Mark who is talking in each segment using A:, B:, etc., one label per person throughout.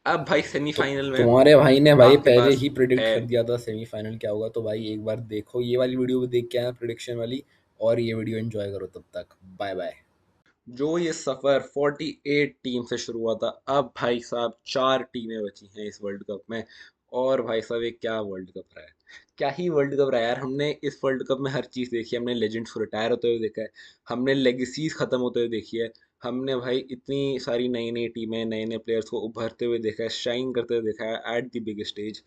A: अब भाई
B: तो
A: सेमीफाइनल में
B: तुम्हारे भाई ने भाई
A: आपके
B: पहले
A: पास
B: ही प्रिडिक्ट
A: है।
B: कर दिया था सेमीफाइनल क्या होगा, तो भाई एक बार देखो ये वाली वीडियो भी देख के आना प्रिडिक्शन वाली, और ये वीडियो एंजॉय करो। तब तक बाय बाय।
A: जो ये सफर 48 टीम से शुरू हुआ था, अब भाई साहब 4 टीमें बची हैं इस वर्ल्ड कप में। और भाई साहब ये क्या वर्ल्ड कप रहा है, क्या ही वर्ल्ड कप रहा है यार। हमने इस वर्ल्ड कप में हर चीज़ देखी है। हमने लेजेंड्स को रिटायर होते हुए देखा है, हमने लेगेसीज खत्म होते हुए देखी है, हमने भाई इतनी सारी नई नई टीमें, नए नए प्लेयर्स को उभरते हुए देखा है, शाइन करते हुए देखा है एट द बिग स्टेज।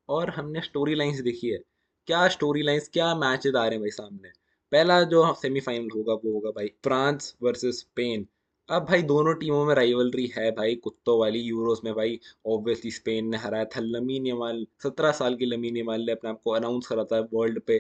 A: और हमने स्टोरी लाइंस देखी है। क्या स्टोरी लाइंस, क्या मैचेस आ रहे हैं भाई सामने। पहला जो सेमीफाइनल होगा वो होगा भाई फ्रांस वर्सेस स्पेन। अब भाई दोनों टीमों में राइवलरी है भाई, कुत्तों वाली। यूरोस में भाई ऑब्वियसली स्पेन ने हराया था। लमीन यमाल, 17 साल की लमीन यमाल ने अपने आप को अनाउंस करा था वर्ल्ड पे।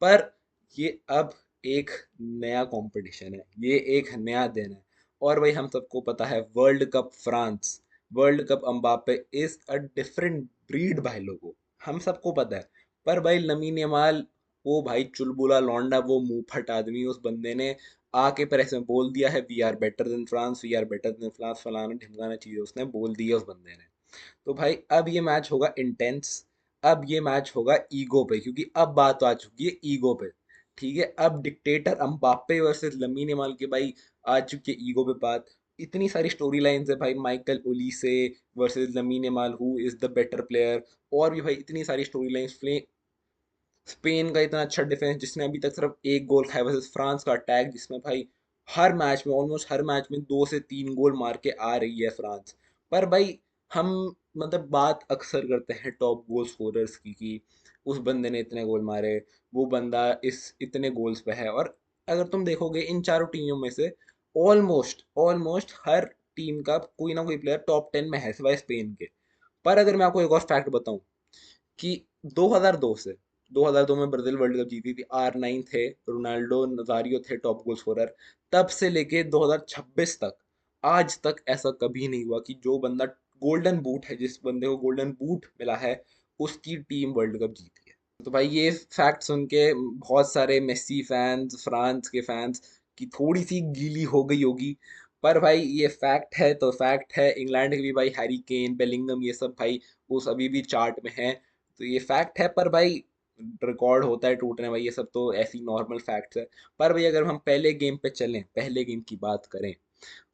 A: पर ये अब एक नया कंपटीशन है, ये एक नया दिन है। और भाई हम सबको पता है world cup France, world cup Mbappe is a different breed भाई लोगों, हम सबको पता है। पर भाई लमीन यमाल, वो भाई चुलबुला लौंडा, वो मुंहफट आदमी, उस बंदे ने आके प्रेस में बोल दिया है we are better than France, we are better than France, फलाना ढिमकाना चीजें उसने बोल दी है उस बंदे ने। तो भाई अब ये मैच होगा इंटेंस। अब ये मैच होगा ईगो पे, क्योंकि अब बात आ चुकी है ईगो पे। ठीक है, अब dictator Mbappe versus Lamine Yamal के भाई आ चुकी है ईगो पे बात। इतनी सारी स्टोरी लाइंस है भाई, Michael Olise versus Lamine Yamal, who is the better player. और भी भाई इतनी सारी स्टोरी लाइंस। स्पेन का इतना अच्छा डिफेंस जिसने अभी तक सिर्फ एक गोल खाया, वर्सेस फ्रांस का अटैक जिसमें भाई हर मैच में, ऑलमोस्ट हर मैच में 2 से 3 गोल मार के आ रही है फ्रांस। पर भाई हम मतलब बात अक्सर करते हैं टॉप गोल स्कोरर्स की, कि उस बंदे ने इतने गोल मारे, वो बंदा इस इतने गोल्स पे है। और अगर तुम देखोगे इन चारों टीमों में से ऑलमोस्ट ऑलमोस्ट हर टीम का कोई ना कोई प्लेयर टॉप 10 में है सिवाय स्पेन के। पर अगर मैं आपको एक और फैक्ट बताऊं कि 2002 से, 2002 में ब्राजील वर्ल्ड कप जीती थी, R9 थे, रोनाल्डो नजारियो थे टॉप गोल स्कोरर। तब से लेके 2026 तक, आज तक ऐसा कभी नहीं हुआ कि जो बंदा गोल्डन बूट है, जिस बंदे को गोल्डन बूट मिला है, उसकी टीम वर्ल्ड कप जीती है। तो भाई ये फैक्ट सुन के बहुत सारे मेसी फैंस, फ्रांस के फैंस की थोड़ी सी गीली हो गई होगी। पर भाई ये फैक्ट है तो फैक्ट है। इंग्लैंड के भी भाई हैरी केन, बेलिंगम, ये सब भाई उस अभी भी चार्ट में है। तो ये फैक्ट है। पर भाई रिकॉर्ड होता है टूटने, भाई ये सब तो ऐसी नॉर्मल फैक्ट्स है। पर भाई अगर हम पहले गेम पे चलें, पहले गेम की बात करें,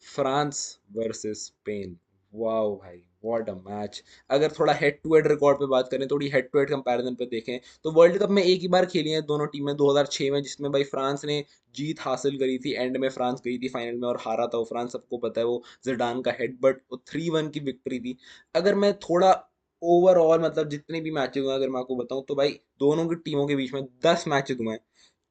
A: फ्रांस वर्सेस स्पेन, वाओ भाई व्हाट अ मैच। अगर थोड़ा हेड टू हेड रिकॉर्ड पे बात करें, थोड़ी हेड टू हेड कंपैरिजन पे देखें, तो वर्ल्ड कप में एक ही बार खेली है दोनों टीमें, 2006 में, जिसमें भाई फ्रांस ने जीत हासिल करी थी। एंड में फ्रांस गई थी फाइनल में और हारा था वो फ्रांस, सबको पता है वो जिडान का हेडबट, वो 3-1 की विक्ट्री थी। अगर मैं थोड़ा ओवरऑल मतलब जितने भी मैचेस हुए अगर मैं आपको बताऊं, तो भाई दोनों की टीमों के बीच में 10 मैचेस हुए हैं।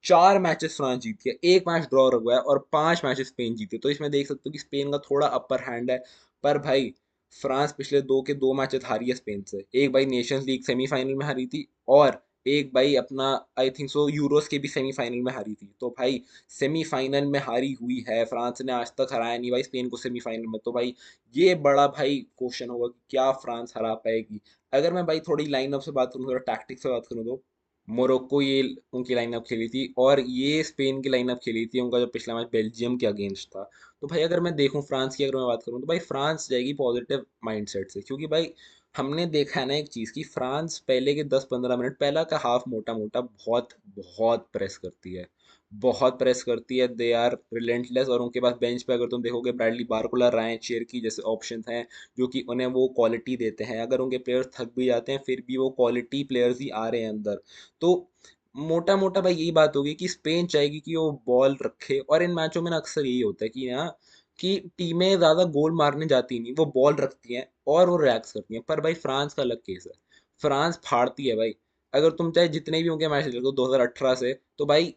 A: 4 मैचेस फ्रांस जीती है, एक मैच ड्रॉ हुआ है, और 5 मैचेस स्पेन जीती है। तो इसमें देख सकते हो कि स्पेन का थोड़ा अपर हैंड है। पर भाई फ्रांस पिछले दो के दो मैचेस हारी है स्पेन से। एक भाई नेशंस लीग सेमीफाइनल में हारी थी, और एक भाई अपना आई थिंक सो यूरोस के भी सेमीफाइनल में हारी थी। तो भाई सेमीफाइनल में हारी हुई है, फ्रांस ने आज तक हराया नहीं भाई स्पेन को सेमीफाइनल में। तो भाई ये बड़ा भाई क्वेश्चन होगा कि क्या फ्रांस हरा पाएगी। अगर मैं भाई थोड़ी लाइनअप से बात करूँ, थोड़ा टैक्टिक्स से बात करूँ, तो मोरक्को ये उनकी लाइनअप खेली थी, और ये स्पेन की लाइनअप खेली थी उनका जो पिछला मैच बेल्जियम के अगेंस्ट था। तो भाई अगर मैं देखूं फ्रांस की, अगर मैं बात करूं, तो भाई फ्रांस जाएगी पॉजिटिव माइंडसेट से, क्योंकि भाई हमने देखा है ना एक चीज़, कि फ्रांस पहले के 10-15 मिनट, पहला का हाफ मोटा मोटा बहुत बहुत प्रेस करती है, बहुत प्रेस करती है। They are relentless. और उनके पास बेंच पे अगर तुम देखोगे ब्रैडली बारकोला, रायन शेरकी जैसे ऑप्शन हैं, जो कि उन्हें वो क्वालिटी देते हैं। अगर उनके प्लेयर्स थक भी जाते हैं, फिर भी वो क्वालिटी प्लेयर्स ही आ रहे हैं अंदर। तो मोटा मोटा भाई यही बात होगी कि स्पेन चाहेगी कि वो बॉल रखे। और इन मैचों में ना अक्सर यही होता है कि ना, कि टीमें ज्यादा गोल मारने जाती नहीं, वो बॉल रखती हैं और वो रिलैक्स करती हैं। पर भाई फ्रांस का अलग केस है, फ्रांस फाड़ती है भाई। अगर तुम चाहे जितने भी उनके मैच देखो 2018 से, तो भाई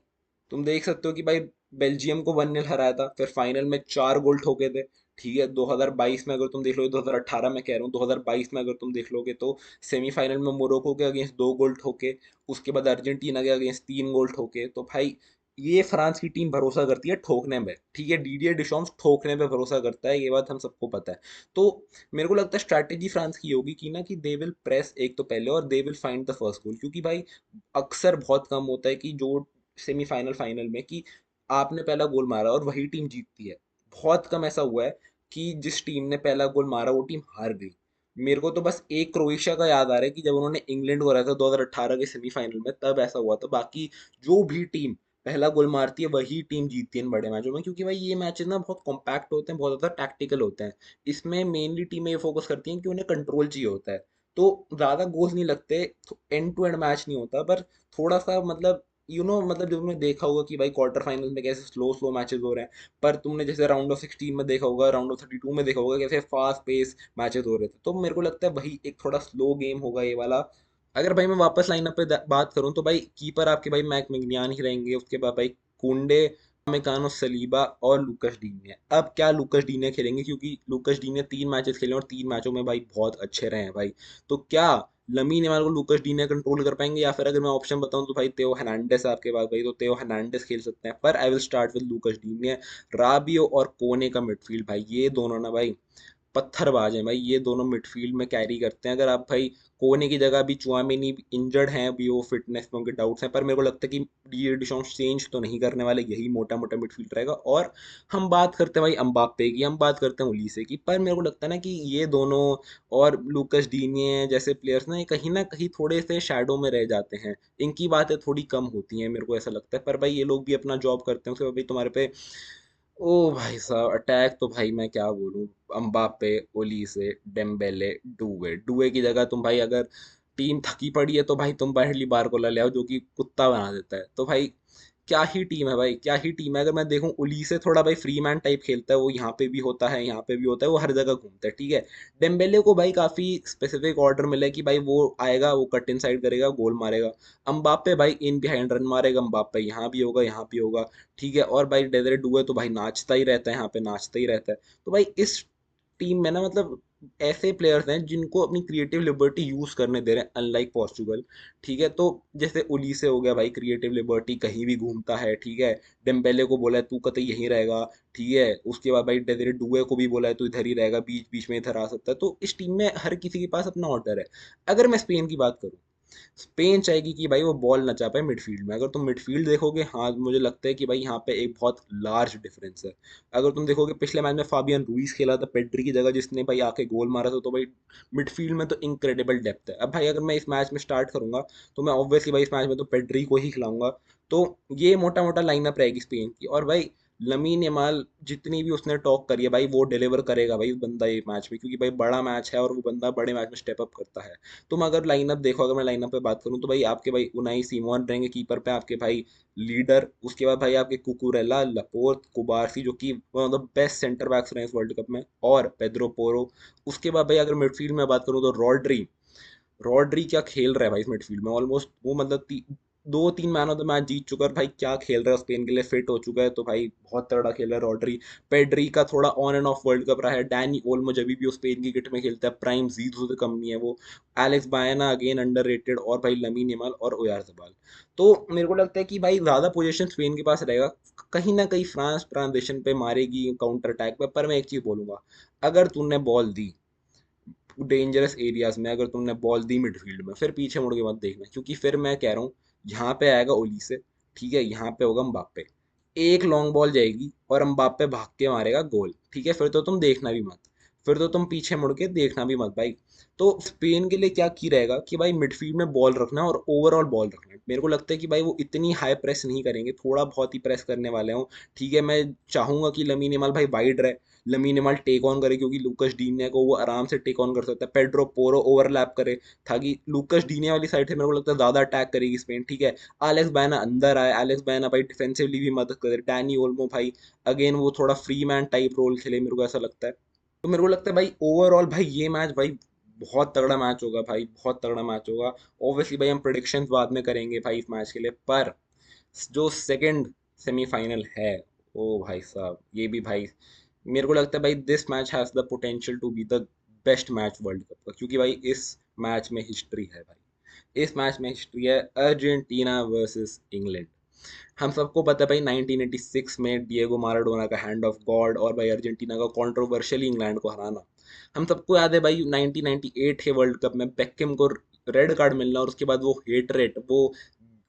A: तुम देख सकते हो कि भाई बेल्जियम को 1-0 हराया था, फिर फाइनल में 4 गोल ठोके थे। ठीक है, 2022 में अगर तुम देख लोगे, 2018 में कह रहा हूँ, 2022 में अगर तुम देख लोगे, तो सेमीफाइनल में मोरक्को के अगेंस्ट 2 गोल ठोके, उसके बाद अर्जेंटीना के अगेंस्ट 3 गोल ठोके। तो भाई ये फ्रांस की टीम भरोसा करती है ठोकने में। ठीक है, डीडियर डिशॉम्स ठोकने पे भरोसा करता है, ये बात हम सबको पता है। तो मेरे को लगता है स्ट्रैटेजी फ्रांस की होगी कि ना, कि दे विल प्रेस एक तो पहले, और they will find the first goal. क्योंकि भाई अक्सर बहुत कम होता है कि जो सेमीफाइनल फाइनल में, कि आपने पहला गोल मारा और वही टीम जीतती है। बहुत कम ऐसा हुआ है कि जिस टीम ने पहला गोल मारा वो टीम हार गई। मेरे को तो बस एक क्रोएशिया का याद आ रहा है कि जब उन्होंने इंग्लैंड को हराया था 2018 के सेमीफाइनल में, तब ऐसा हुआ था। बाकी जो भी टीम पहला गोल मारती है वही टीम जीतती है इन बड़े मैचों में, क्योंकि भाई ये मैचेस ना बहुत कॉम्पैक्ट होते हैं, बहुत ज़्यादा टैक्टिकल होते हैं। इसमें मेनली टीमें ये फोकस करती हैं कि उन्हें कंट्रोल चाहिए होता है, तो ज़्यादा गोल्स नहीं लगते, एंड टू एंड मैच नहीं होता, पर थोड़ा सा मतलब मतलब जब तुमने देखा होगा कि भाई क्वार्टर फाइनल में कैसे स्लो स्लो मैचेस हो रहे हैं, पर तुमने जैसे राउंड ऑफ 16 में देखा होगा, राउंड ऑफ 32 में देखा होगा कैसे फास्ट पेस मैचेस हो रहे थे। तो मेरे को लगता है वही एक थोड़ा स्लो गेम होगा ये वाला। अगर भाई मैं वापस लाइनअप पे बात करूं तो भाई कीपर आपके भाई मैक मिग्नान ही रहेंगे, उसके बाद भाई कुंडे, मेकानो सलीबा और लूकस डीनिया। अब क्या लूकस डीनिया खेलेंगे, क्योंकि लूकस डीनिया 3 मैचेस खेले और 3 मैचों में भाई बहुत अच्छे रहे हैं भाई। तो क्या लमीन यमाल को लूकस डीनिया कंट्रोल कर पाएंगे, या फिर अगर मैं ऑप्शन बताऊं तो भाई तेओ हर्नांडेस है आपके पास भाई, तो तेओ हर्नांडेस खेल सकते हैं, पर I will start with Lucas Digne. Rabiot और कोने का मिडफील्ड भाई, ये दोनों ना भाई पत्थरबाज हैं भाई, ये दोनों मिडफील्ड में कैरी करते हैं। अगर आप भाई कोने की जगह, अभी चुआमेनी इंजर्ड हैं, अभी वो फिटनेस में उनके डाउट्स हैं, पर मेरे को लगता है कि डी डिशॉन्स चेंज तो नहीं करने वाले, यही मोटा मोटा मिडफील्ड रहेगा। और हम बात करते हैं भाई अम्बाप्पे की, हम बात करते हैं ओलीसे की, पर मेरे को लगता है ना कि ये दोनों और लूकस डीनिये जैसे प्लेयर्स ना कहीं थोड़े से शैडो में रह जाते हैं, इनकी बातें थोड़ी कम होती हैं, मेरे को ऐसा लगता है। पर भाई ये लोग भी अपना जॉब करते हैं, उसके बाद भाई तुम्हारे पे ओ भाई साहब अटैक तो भाई मैं क्या बोलूं, अम्बापे, ओलीसे, डेम्बेले, डुए। डुए की जगह तुम भाई अगर टीम थकी पड़ी है तो भाई तुम बाहरली बारकोला ले आओ, जो कि कुत्ता बना देता है। तो भाई क्या ही टीम है भाई, क्या ही टीम है। अगर मैं देखूं ओलीसे थोड़ा भाई फ्री मैन टाइप खेलता है, वो यहाँ पे भी होता है, यहाँ पे भी होता है, वो हर जगह घूमता है, ठीक है। डेम्बेले को भाई काफी स्पेसिफिक ऑर्डर मिला है कि भाई वो आएगा, वो कट इन साइड करेगा, गोल मारेगा। अम्बापे भाई इन बिहाइंड रन मारेगा, अम्बापे यहाँ भी होगा, यहाँ भी होगा, ठीक है। और भाई डेजरे डुए तो भाई नाचता ही रहता है, यहाँ पे नाचता ही रहता है। तो भाई इस टीम में ना मतलब ऐसे प्लेयर्स हैं जिनको अपनी क्रिएटिव लिबर्टी यूज करने दे रहे हैं, अनलाइक पोर्चुगल, ठीक है। तो जैसे उलीसे हो गया भाई, क्रिएटिव लिबर्टी कहीं भी घूमता है, ठीक है। डेम्बेले को बोला है तू कतई यहीं रहेगा, ठीक है। उसके बाद भाई डेजरे डुए को भी बोला है तू इधर ही रहेगा, बीच बीच में इधर आ सकता है। तो इस टीम में हर किसी के पास अपना ऑर्डर है। अगर मैं स्पेन की बात करूँ, स्पेन चाहेगी कि भाई वो बॉल ना चाह पाए मिडफील्ड में। अगर तुम मिडफील्ड देखोगे, हाँ मुझे लगता है कि भाई यहाँ पे एक बहुत लार्ज डिफरेंस है। अगर तुम देखोगे पिछले मैच में फाबियन रूइस खेला था पेड्री की जगह, जिसने भाई आके गोल मारा था, तो भाई मिडफील्ड में तो इनक्रेडिबल डेप्थ है। अब भाई अगर मैं इस मैच में स्टार्ट करूंगा तो मैं ऑब्वियसली भाई इस मैच में तो पेड्री को ही खिलाऊंगा। तो ये मोटा मोटा लाइनअप रहेगी स्पेन की। और भाई लमीन यमाल जितनी भी उसने टॉक करी है भाई, वो डिलीवर करेगा भाई बंदा ये मैच में, क्योंकि भाई बड़ा मैच है और वो बंदा बड़े मैच में स्टेप अप करता है। तुम अगर लाइनअप देखो, अगर मैं लाइनअप पे बात करूं तो भाई आपके भाई उनाई सीमोन रहेंगे कीपर पे, आपके भाई लीडर, उसके बाद भाई आपके कुकुरेला, लपोर्ट, कुबारसी जो कि one of the best centre backs रहे हैं इस वर्ल्ड कप में, और पेद्रो पोरो। उसके बाद भाई अगर मिडफील्ड में बात करूं तो रॉड्री। रॉड्री क्या खेल रहा है भाई इस मिडफील्ड में, ऑलमोस्ट वो मतलब 2-3 मैन ऑफ द मैच जीत चुका है भाई, क्या खेल रहा है, स्पेन के लिए फिट हो चुका है, तो भाई बहुत तगड़ा खेल रहा है रॉड्री। पेड्री का थोड़ा on end of world cup रहा है। डैनी ओल्मो जब भी वो स्पेन की किट में खेलता है, प्राइम जीरो से कम नहीं है वो। एलेक्स बायना अगेन अंडररेटेड, और भाई लमीन यमाल और ओयारज़ाबाल। तो मेरे को लगता है कि भाई ज्यादा पोजीशन स्पेन के पास रहेगा। कहीं ना कहीं फ्रांस ट्रांजिशन पे मारेगी काउंटर अटैक पे, पर मैं एक चीज बोलूंगा, अगर तूने बॉल दी डेंजरस एरियाज में, अगर तुमने बॉल दी मिडफील्ड में, फिर पीछे मुड़ के मत देखना, क्योंकि फिर मैं कह रहा हूँ यहाँ पे आएगा ओली से, ठीक है, यहाँ पे होगा मबाप्पे, एक लॉन्ग बॉल जाएगी और मबाप्पे भाग के मारेगा गोल, ठीक है। फिर तो तुम देखना भी मत, फिर तो तुम पीछे मुड़ के देखना भी मत भाई। तो स्पेन के लिए क्या की रहेगा कि भाई मिडफील्ड में बॉल रखना है और ओवरऑल बॉल रखना है। मेरे को लगता है कि भाई वो इतनी हाई प्रेस नहीं करेंगे, थोड़ा बहुत ही प्रेस करने वाले हों, ठीक है। मैं चाहूंगा कि लमीन यमाल भाई वाइड रहे, लमीन यमाल टेक ऑन करे, क्योंकि लूकस डीनिया को वो आराम से टेक ऑन कर सकता है। पेड्रो पोरो ओवरलैप करे, ताकि लूकस डीनिया वाली साइड से मेरे को लगता है ज्यादा अटैक करेगी स्पेन, ठीक है। एलेक्स बैना अंदर आए, एलेक्स बैना भाई डिफेंसिवली भी मदद करे, डैनी ओल्मो भाई अगेन वो थोड़ा फ्री मैन टाइप रोल खेले, मेरे को ऐसा लगता है। तो मेरे को लगता है भाई ओवरऑल भाई ये मैच भाई बहुत तगड़ा मैच होगा भाई, बहुत तगड़ा मैच होगा। ऑब्वियसली भाई हम प्रिडिक्शंस बाद में करेंगे भाई इस मैच के लिए, पर जो सेकंड सेमीफाइनल है, ओ भाई साहब ये भी भाई मेरे को लगता है भाई this match has the potential to be the best match world cup का, क्योंकि भाई इस मैच में हिस्ट्री है भाई, इस मैच में हिस्ट्री है। Argentina versus England. हम सबको पता है भाई 1986 में डिएगो माराडोना का हैंड ऑफ गॉड, और भाई अर्जेंटीना का कंट्रोवर्शियली इंग्लैंड को हराना। हम सबको याद है भाई 1998 के वर्ल्ड कप में बेक्कम को रेड कार्ड मिलना, और उसके बाद वो हेट रेट, वो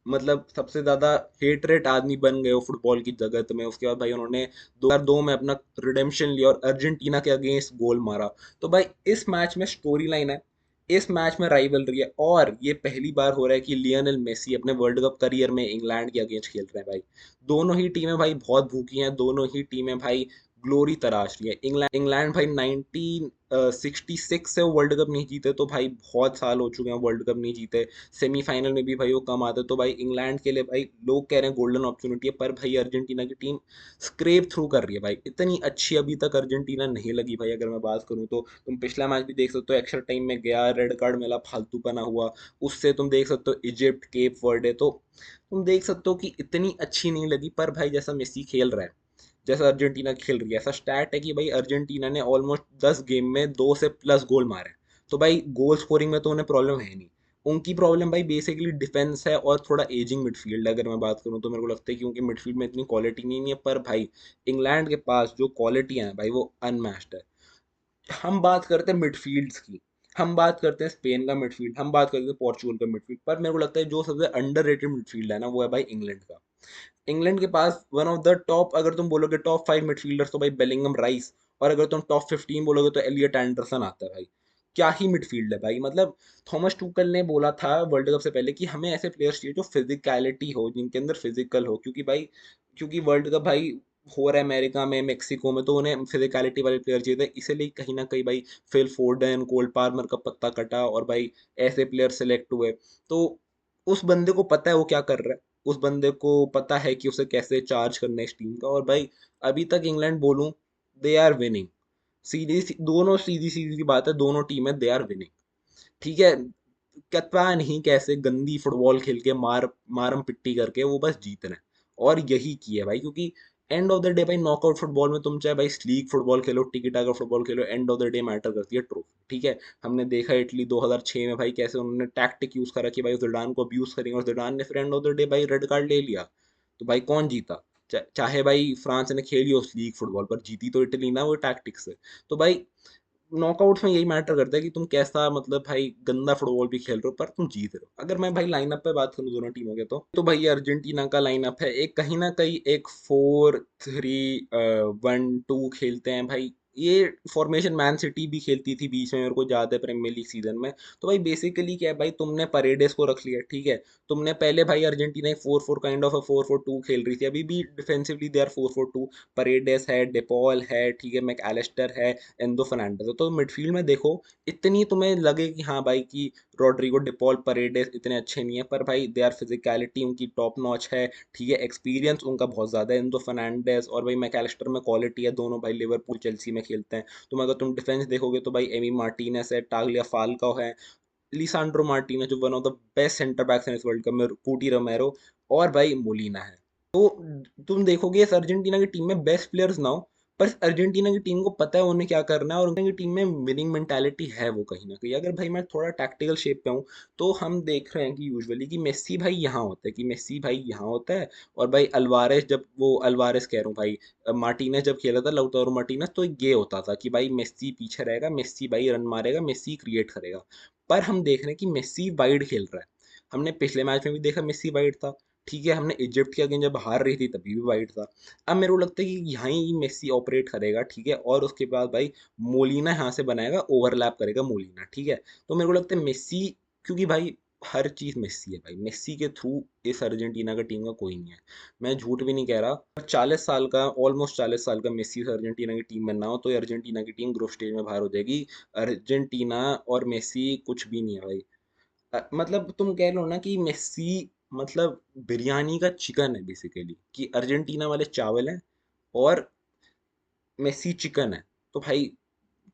A: मतलब सबसे ज्यादा हेट रेट आदमी बन गए हो फुटबॉल की जगत में। उसके बाद भाई उन्होंने 2002 में अपना रिडेम्पशन लिया और अर्जेंटीना के अगेंस्ट गोल मारा। तो भाई इस मैच में स्टोरी लाइन है, इस मैच में राइवलरी है, और ये पहली बार हो रहा है कि लियोनेल मेसी अपने वर्ल्ड कप करियर में इंग्लैंड के अगेंस्ट खेल रहे हैं भाई। दोनों ही टीमें भाई बहुत भूखी हैं, दोनों ही टीमें भाई ग्लोरी तराश रही है। इंग्लैंड भाई 1966 से वो वर्ल्ड कप नहीं जीते, तो भाई बहुत साल हो चुके हैं वर्ल्ड कप नहीं जीते। सेमीफाइनल में भी भाई वो कम आते, तो भाई इंग्लैंड के लिए भाई लोग कह रहे हैं गोल्डन अपॉर्चुनिटी है, पर भाई अर्जेंटीना की टीम स्क्रेप थ्रू कर रही है भाई। इतनी अच्छी अभी तक अर्जेंटीना नहीं लगी भाई। अगर मैं बात करूं तो तुम पिछला मैच भी देख सकते हो, एक्स्ट्रा टाइम में गया, रेड कार्ड मिला, फालतू बना हुआ। उससे तुम देख सकते हो इजिप्ट, केप वर्डे, तो तुम देख सकते हो कि इतनी अच्छी नहीं लगी। पर भाई जैसा मेसी खेल रहा है, जैसा अर्जेंटीना खेल रही है, ऐसा स्टैट है कि भाई अर्जेंटीना ने ऑलमोस्ट 10 गेम में 2 से प्लस गोल मारे हैं। तो भाई गोल स्कोरिंग में तो उन्हें प्रॉब्लम है नहीं। उनकी प्रॉब्लम भाई बेसिकली डिफेंस है और थोड़ा एजिंग मिडफील्ड है। अगर मैं बात करूं तो मेरे को लगता है कि उनके मिडफील्ड में इतनी क्वालिटी नहीं है, पर भाई इंग्लैंड के पास जो क्वालिटी है भाई वो अनमैच्ड है। हम बात करते हैं मिडफील्ड्स की, हम बात करते हैं स्पेन का मिडफील्ड, हम बात करते हैं पोर्चुगल का मिडफील्ड, पर मेरे को लगता है जो सबसे अंडररेटेड मिडफील्ड है ना, वो है भाई इंग्लैंड का। इंग्लैंड के पास वन ऑफ द टॉप, अगर तुम बोलोगे टॉप 5 मिडफील्डर्स, तो भाई बेलिंगम, राइस, और अगर तुम टॉप 15 बोलोगे तो एलियट एंडरसन आता है भाई। क्या ही मिडफील्ड है भाई। मतलब थॉमस टूकल ने बोला था वर्ल्ड कप से पहले कि हमें ऐसे प्लेयर्स चाहिए जो फिजिकलिटी हो, जिनके अंदर फिजिकल हो, क्योंकि भाई क्योंकि वर्ल्ड कप भाई हो रहा है अमेरिका में, मेक्सिको में, तो उन्हें फिजिकलिटी वाले प्लेयर चाहिए थे। इसीलिए कहीं ना कहीं भाई फिल फोर्डन, कोल पार्मर का पत्ता कटा और भाई ऐसे प्लेयर सेलेक्ट हुए। तो उस बंदे को पता है वो क्या कर रहा है, उस बंदे को पता है कि उसे कैसे चार्ज करना है इस टीम का। और भाई अभी तक इंग्लैंड बोलूं, दे आर विनिंग। सीधी दोनों सीधी सीधी सी बात है, दोनों टीमें दे आर विनिंग। ठीक है, पता नहीं कैसे गंदी फुटबॉल खेल के मारम पिट्टी करके वो बस जीत रहे हैं। और यही किया भाई, क्योंकि एंड ऑफ द डे भाई नॉकआउट फुटबॉल में तुम चाहे भाई लीग फुटबॉल खेलो, टिकी टाका football Khelo, end of the day matter करती है ट्रॉफी। ठीक है, हमने देखा इटली 2006 में भाई कैसे उन्होंने टैक्टिक यूज करा कि भाई जिडान को अब्यूज करेंगे, और जिडान ने फिर एंड ऑफ द डे भाई रेड कार्ड ले लिया। तो भाई कौन जीता? चाहे भाई फ्रांस ने खेली उस लीग फुटबॉल, पर जीती तो इटली ना वो टैक्टिक से। तो भाई नॉकआउट्स में यही मैटर करता है कि तुम कैसा, मतलब भाई गंदा फुटबॉल भी खेल रहे हो पर तुम जीत रहे हो। अगर मैं भाई लाइनअप पे बात करूं दोनों टीमों के, तो भाई अर्जेंटीना का लाइनअप है एक, कहीं ना कहीं एक 4-3-1-2 खेलते हैं भाई। ये फॉर्मेशन मैन सिटी भी खेलती थी बीच में, मेरे को याद है प्रीमियर लीग सीजन में। तो भाई बेसिकली क्या है भाई, तुमने परेडेस को रख लिया, ठीक है। तुमने पहले भाई अर्जेंटीना एक 4-4 काइंड ऑफ 4-4-2 खेल रही थी, अभी भी डिफेंसिवली दे आर 4-4-2। परेडेस है, डेपॉल है, ठीक है, मैकएलिस्टर है, एंडो फर्नांडिस है। तो मिडफील्ड में देखो, इतनी तुम्हें लगे कि हाँ भाई कि रॉड्रिगो, डिपॉल, परेडेस इतने अच्छे नहीं है, पर भाई दे आर फिजिकलिटी उनकी टॉप नॉच है। ठीक है, एक्सपीरियंस उनका बहुत ज़्यादा है, एंडो फर्नांडिस और भाई मैकएलिस्टर में क्वालिटी है, दोनों भाई लिवरपूल चेल्सी में खेलते हैं। अगर तुम डिफेंस देखोगे तो भाई एमी मार्टिनेस है, टागलिया फाल्काओ है, लिसांड्रो मार्टिनेज जो one of the best centre backs हैं इस वर्ल्ड कप में, कूटी रोमेरो, और भाई मोलिना है। तो तुम देखोगे इस अर्जेंटीना की टीम में बेस्ट प्लेयर्स ना हो, पर अर्जेंटीना की टीम को पता है उन्हें क्या करना है, और उनकी टीम में विनिंग मेंटालिटी है वो कहीं ना कहीं। अगर भाई मैं थोड़ा टैक्टिकल शेप पे हूँ, तो हम देख रहे हैं कि यूजुअली कि मेस्सी भाई यहाँ होता है, कि मेस्सी भाई यहाँ होता है, और भाई अल्वारेस, जब वो अल्वारेस कह रहा हूँ भाई, मार्टिनेज जब खेला था, लाउतारो मार्टिनेज, तो ये होता था कि भाई मेस्सी पीछे रहेगा, मेस्सी भाई रन मारेगा, मेस्सी क्रिएट करेगा। पर हम देख रहे हैं कि मेस्सी वाइड खेल रहा है। हमने पिछले मैच में भी देखा मेस्सी वाइड था, ठीक है, हमने इजिप्ट के अगेंस्ट जब हार रही थी तभी भी वाइड था। अब मेरे को लगता है कि यहाँ ही मेस्सी ऑपरेट करेगा, ठीक है, और उसके बाद भाई मोलिना यहाँ से बनाएगा, ओवरलैप करेगा मोलिना, ठीक है। तो मेरे को लगता है मेस्सी, क्योंकि भाई हर चीज मेस्सी है भाई, मेस्सी के थ्रू इस अर्जेंटीना का टीम का कोई नहीं है। मैं झूठ भी नहीं कह रहा, 40 साल का, ऑलमोस्ट 40 साल का मेस्सी इस अर्जेंटीना की टीम में ना हो तो ये अर्जेंटीना की टीम ग्रुप स्टेज में बाहर हो जाएगी। अर्जेंटीना और मेस्सी कुछ भी नहीं है भाई। मतलब तुम कह लो ना कि मेस्सी मतलब बिरयानी का चिकन है बेसिकली, कि अर्जेंटीना वाले चावल हैं और मेस्सी चिकन है। तो भाई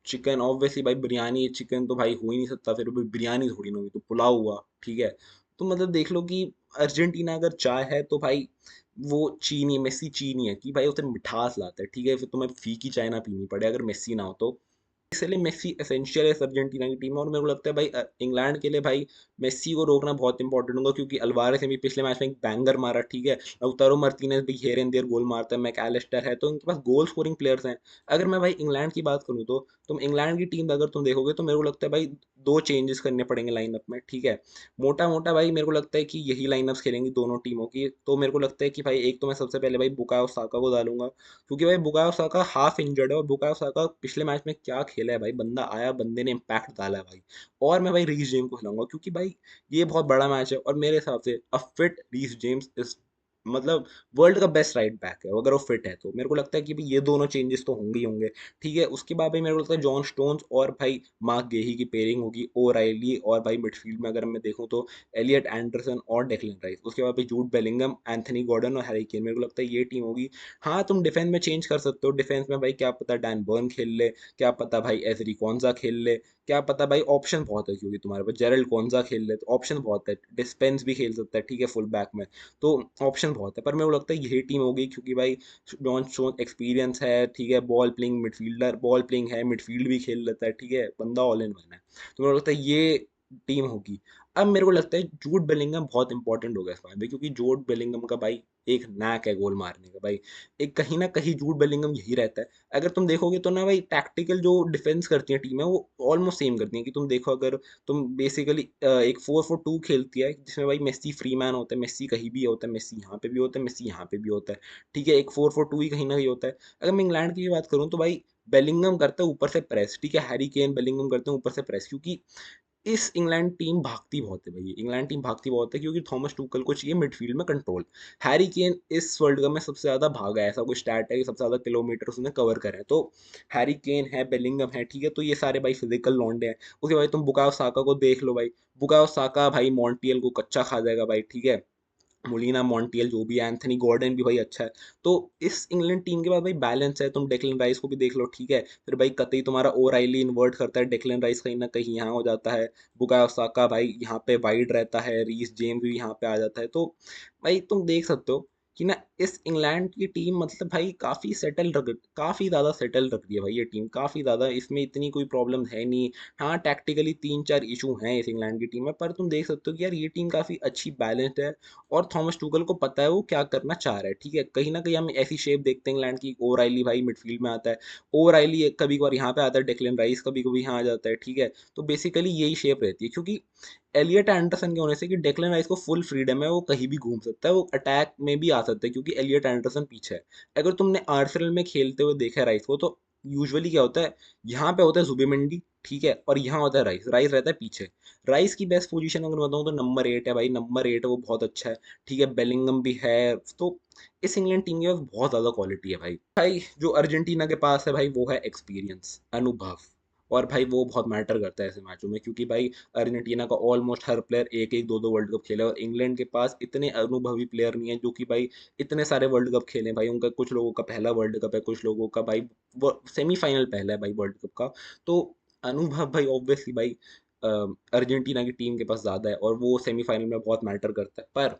A: चिकन ऑब्वियसली भाई, बिरयानी चिकन तो भाई हो ही नहीं सकता, फिर भी बिरयानी थोड़ी ना होगी, तो पुलाव हुआ, ठीक है। तो मतलब देख लो कि अर्जेंटीना अगर चाय है तो भाई वो चीनी, मेस्सी चीनी है कि भाई उसे मिठास लाता है, ठीक है, फिर तुम्हें फीकी चाय ना पीनी पड़े अगर मेस्सी ना हो तो। इसलिए मेसी एसेंशियल है इस अर्जेंटीना की टीम में। और मेरे को लगता है भाई इंग्लैंड के लिए भाई मेसी को रोकना बहुत इंपॉर्टेंट होगा, क्योंकि अल्वारेस ने भी पिछले मैच में एक बैंगर मारा, ठीक है। लाउतारो मार्टिनेज भी हियर एंड देयर गोल मारता है, मैकअलिस्टर है, तो इनके पास गोल स्कोरिंग प्लेयर्स हैं। अगर मैं भाई इंग्लैंड की बात करूँ तो तुम इंग्लैंड की टीम अगर तुम देखोगे तो मेरे को लगता है भाई दो चेंजेस करने पड़ेंगे लाइनअप में, ठीक है। मोटा मोटा भाई मेरे को लगता है कि यही लाइनअप्स खेलेंगी दोनों टीमों की। तो मेरे को लगता है कि भाई एक तो मैं सबसे पहले भाई बुकायो साका को डालूंगा, क्योंकि भाई बुकायो साका हाफ इंजर्ड है, और बुकायो साका पिछले मैच में क्या खेला है भाई, बंदा आया, बंदे ने इम्पैक्ट डाला है भाई। और मैं भाई रीस जेम्स को खिलाऊंगा, क्योंकि भाई ये बहुत बड़ा मैच है, और मेरे हिसाब से a fit Reece James is मतलब वर्ल्ड का बेस्ट राइट बैक है अगर वो फिट है। तो मेरे को लगता है कि भाई ये दोनों चेंजेस तो होंगे ही होंगे, ठीक है। उसके बाद भाई मेरे को लगता है जॉन स्टोन्स और भाई मार्क गेही की पेयरिंग होगी, ओ राइली, और भाई मिडफील्ड में अगर मैं देखूं तो एलियट एंडरसन और डेक्लन राइस। उसके बाद भाई जूड बेलिंगम, एंथनी गॉर्डन और हैरी केन, मेरे को लगता है ये टीम होगी। हाँ तुम डिफेंस में चेंज कर सकते हो, डिफेंस में भाई क्या पता डैन बर्न खेल ले, क्या पता भाई एजरी कौनसा खेल ले, क्या पता भाई, ऑप्शन बहुत है, क्योंकि तुम्हारे पास जेरल्ड कौनसा खेल ले तो ऑप्शन बहुत है, डिस्पेंस भी खेल सकता है, ठीक है, फुल बैक में। तो ऑप्शन बहुत है, पर मेरे को लगता है यही टीम होगी, क्योंकि भाई जॉन स्टोन एक्सपीरियंस है, ठीक है, ball playing midfielder, ball playing है, मिडफील्ड भी खेल लेता है, ठीक है, बंदा ऑल इन वन है। तो मेरे को लगता है ये टीम होगी। अब मेरे को लगता है जूड बेलिंगम बहुत इंपॉर्टेंट हो गया इस बार में, क्योंकि जूड बेलिंगम का भाई एक नैक है गोल मारने का भाई, एक कहीं ना कहीं जूड बेलिंगम यही रहता है। अगर तुम देखोगे तो ना भाई टैक्टिकल जो डिफेंस करती है टीम है वो ऑलमोस्ट सेम करती है, कि तुम देखो अगर तुम बेसिकली एक 4-4-2 खेलती है, जिसमें भाई मेस्सी फ्री मैन होता है, मेस्सी कहीं भी होता है, मेस्सी यहाँ पे भी होता है, मेस्सी यहाँ पे भी होता है, ठीक है, एक 4-4-2 ही कहीं ना कहीं होता है। अगर मैं इंग्लैंड की बात करूँ तो भाई बेलिंगम करता है ऊपर से प्रेस, ठीक है, हैरी केन बेलिंगम करते हैं ऊपर से प्रेस, क्योंकि इस इंग्लैंड टीम भागती बहुत है भाई, इंग्लैंड टीम भागती बहुत है, क्योंकि थॉमस टूकल को चाहिए मिडफील्ड में कंट्रोल। हैरी केन इस वर्ल्ड कप में सबसे ज्यादा भागा है, ऐसा कोई स्टैट है कि सबसे ज्यादा किलोमीटर उसने कवर करे हैं, तो हैरी केन है, बेलिंगम है, ठीक है, तो ये सारे भाई फिजिकल लॉन्डे हैं। उसके बाद तुम बुकायो साका को देख लो भाई, बुकायो साका भाई मॉन्टियल को कच्चा खा जाएगा भाई, ठीक है, मोलिना मॉन्टियल जो भी है, एंथनी गॉर्डन भी भाई अच्छा है। तो इस इंग्लैंड टीम के पास भाई बैलेंस है, तुम डेक्लन राइस को भी देख लो, ठीक है, फिर भाई कतई तुम्हारा ओ राइली इन्वर्ट करता है, डेक्लन राइस कहीं ना कहीं यहाँ हो जाता है, बुकायो साका भाई यहाँ पे वाइड रहता है, रीस जेम्स भी यहाँ पे आ जाता है। तो भाई तुम देख सकते हो कि ना इस इंग्लैंड की टीम मतलब भाई काफी ज्यादा सेटल रख रही है भाई, ये टीम काफी ज्यादा, इसमें इतनी कोई प्रॉब्लम है नहीं। हाँ टैक्टिकली तीन चार इशू हैं इस इंग्लैंड की टीम में, पर तुम देख सकते हो कि यार ये टीम काफी अच्छी बैलेंस्ड है, और थॉमस टूगल को पता है वो क्या करना चाह रहा है, ठीक है। कहीं ना कहीं हम ऐसी शेप देखते हैं इंग्लैंड की, ओराइली भाई मिडफील्ड में आता है, ओराइली कभी कभार यहाँ पे आता है, डेक्लन राइस कभी कभी यहाँ आ जाता है, ठीक है। तो बेसिकली यही शेप रहती है, क्योंकि एलियट एंडरसन के होने से कि डेक्लन राइस को फुल फ्रीडम है, वो कहीं भी घूम सकता है, वो अटैक में भी आ सकता है, क्योंकि एलियट एंडरसन पीछे है। अगर तुमने आर्सेनल में खेलते हुए देखा है राइस को, तो यूजुअली क्या होता है, यहाँ पे होता है जुबिमेंडी, ठीक है, और यहाँ होता है राइस, राइस रहता है पीछे। राइस की बेस्ट पोजीशन अगर बताऊँ तो नंबर 8 है भाई, नंबर 8 है, वो बहुत अच्छा है, ठीक है, बेलिंगम भी है। तो इस इंग्लैंड टीम के पास बहुत ज्यादा क्वालिटी है भाई। भाई जो अर्जेंटीना के पास है भाई वो है एक्सपीरियंस, अनुभव, और भाई वो बहुत मैटर करता है ऐसे मैचों में, क्योंकि भाई अर्जेंटीना का ऑलमोस्ट हर प्लेयर एक एक दो दो वर्ल्ड कप खेले, और इंग्लैंड के पास इतने अनुभवी प्लेयर नहीं है जो कि भाई इतने सारे वर्ल्ड कप खेले भाई। उनका कुछ लोगों का पहला वर्ल्ड कप है, कुछ लोगों का भाई सेमीफाइनल पहला है भाई वर्ल्ड कप का। तो अनुभव भाई ऑब्वियसली भाई अर्जेंटीना की टीम के पास ज्यादा है, और वो सेमीफाइनल में बहुत मैटर करता है। पर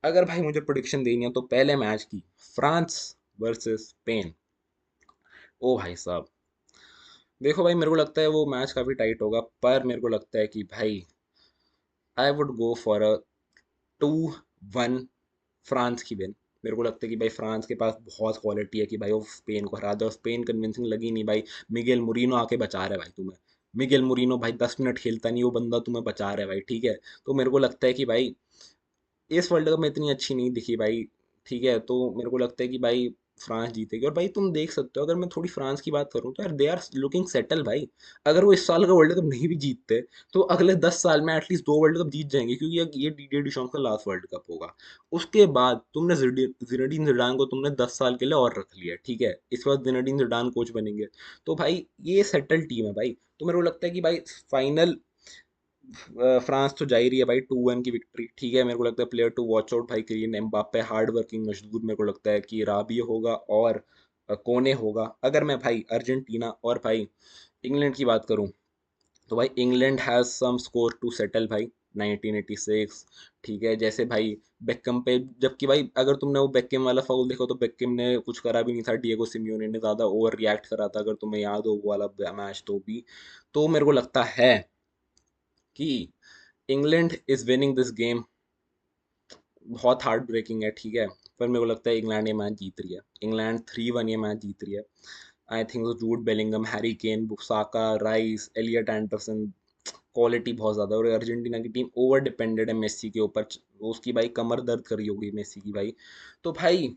A: अगर भाई मुझे प्रोडिक्शन देनी है तो पहले मैच की, फ्रांस वर्सेस स्पेन, ओ भाई साहब, देखो भाई मेरे को लगता है वो मैच काफी टाइट होगा, पर मेरे को लगता है कि भाई I would go for a 2-1 France की विन। मेरे को लगता है कि भाई फ्रांस के पास बहुत क्वालिटी है कि भाई वो स्पेन को हरा दे, और स्पेन कन्विंसिंग लगी नहीं भाई। मिगेल मुरीनो आके बचा रहा है भाई तुम्हें, मिगेल मुरीनो भाई 10 मिनट खेलता नहीं, वो बंदा तुम्हें बचा रहा है भाई, ठीक है। तो मेरे को लगता है कि भाई इस वर्ल्ड कप में इतनी अच्छी नहीं दिखी भाई, ठीक है, तो मेरे को लगता है कि भाई फ्रांस जीतेगी। और भाई तुम देख सकते हो, अगर मैं थोड़ी फ्रांस की बात करूँ तो यार दे आर लुकिंग सेटल भाई। अगर वो इस साल का वर्ल्ड कप नहीं भी जीतते तो अगले 10 साल में एटलीस्ट दो वर्ल्ड कप जीत जाएंगे, क्योंकि ये डीडियर डिशॉम्स का लास्ट वर्ल्ड कप होगा। उसके बाद तुमने जिनेडिन जिडान को तुमने 10 साल के लिए और रख लिया, ठीक है, इस बार जिनेडिन जिडान कोच बनेंगे। तो भाई ये सेटल टीम है भाई, तो मेरे को लगता है कि भाई फाइनल फ्रांस तो जा ही रही है भाई, 2-1 की विक्ट्री, ठीक है। मेरे को लगता है प्लेयर टू वॉच आउट भाई किलियन एम्बाप्पे, हार्ड वर्किंग मजदूर, मेरे को लगता है कि राबियो होगा और कोने होगा। अगर मैं भाई अर्जेंटीना और भाई इंग्लैंड की बात करूं तो भाई England has some score to settle भाई, 1986, ठीक है। जैसे भाई बेकम पे, जबकि भाई अगर तुमने वो बेकम वाला फाउल देखो तो बेकम ने कुछ करा भी नहीं था, डिएगो सिमियोने ने ज़्यादा ओवर रिएक्ट करा था, अगर तुम्हें याद हो वो वाला मैच तो भी। तो मेरे को लगता है कि England is winning this game. बहुत हार्ट ब्रेकिंग है, ठीक है, पर मेरे को लगता है इंग्लैंड ये मैच जीत रही है। इंग्लैंड 3-1 ये मैच जीत रही है। I think Jude Bellingham, Harry Kane, Saka, Rice, Elliot Anderson, quality बहुत ज़्यादा है। और अर्जेंटीना की टीम ओवर डिपेंडेड है मेसी के ऊपर। उसकी भाई कमर दर्द करी होगी मेसी की भाई। तो भाई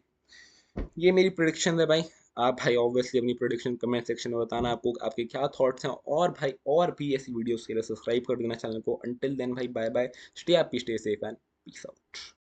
A: ये मेरी प्रिडिक्शन है भाई। आप भाई ऑब्वियसली अपनी प्रिडिक्शन कमेंट सेक्शन में बताना, आपको आपके क्या थॉट्स हैं। और भाई और भी ऐसी वीडियोस के लिए सब्सक्राइब कर देना चैनल को। अंटिल देन भाई bye bye, stay happy, stay safe and peace out.